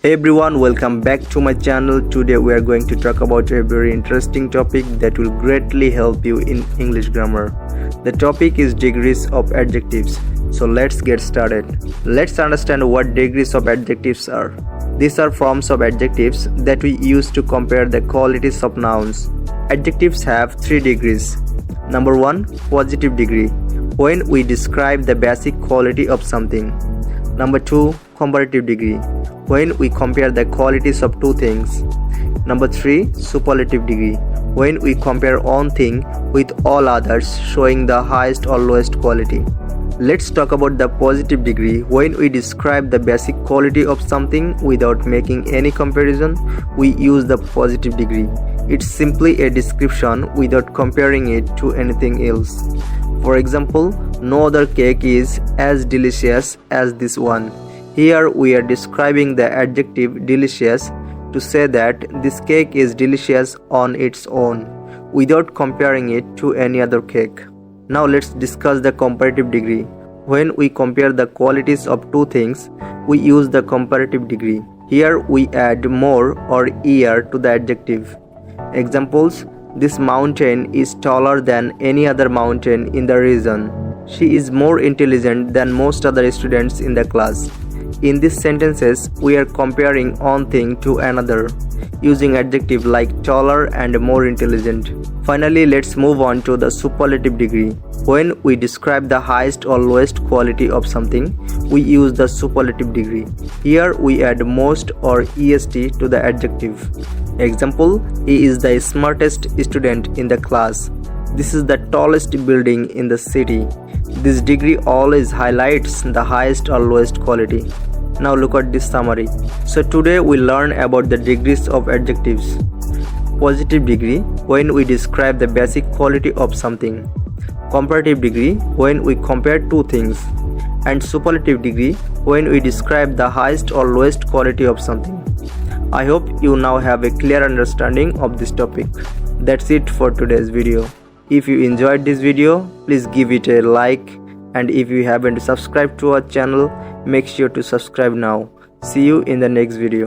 Hey everyone, welcome back to my channel. Today we are going to talk about a very interesting topic that will greatly help you in English grammar. The topic is degrees of adjectives. So let's get started. Let's understand what degrees of adjectives are. These are forms of adjectives that we use to compare the qualities of nouns. Adjectives have 3 degrees. Number 1, positive degree, when we describe the basic quality of something. Number 2, comparative degree, when we compare the qualities of two things. Number 3, superlative degree, when we compare one thing with all others, showing the highest or lowest quality. Let's talk about the positive degree. When we describe the basic quality of something without making any comparison, we use the positive degree. It's simply a description without comparing it to anything else. For example, no other cake is as delicious as this one. Here we are describing the adjective delicious to say that this cake is delicious on its own, without comparing it to any other cake. Now let's discuss the comparative degree. When we compare the qualities of two things, we use the comparative degree. Here we add more or er to the adjective. Examples: this mountain is taller than any other mountain in the region. She is more intelligent than most other students in the class. In these sentences, we are comparing one thing to another, using adjectives like taller and more intelligent. Finally, let's move on to the superlative degree. When we describe the highest or lowest quality of something, we use the superlative degree. Here we add most or est to the adjective. Example: he is the smartest student in the class. This is the tallest building in the city. This degree always highlights the highest or lowest quality. Now look at this summary. So today we learn about the degrees of adjectives. Positive degree, when we describe the basic quality of something. Comparative degree, when we compare two things. And superlative degree, when we describe the highest or lowest quality of something. I hope you now have a clear understanding of this topic. That's it for today's video. If you enjoyed this video, please give it a like, and if you haven't subscribed to our channel, make sure to subscribe now. See you in the next video.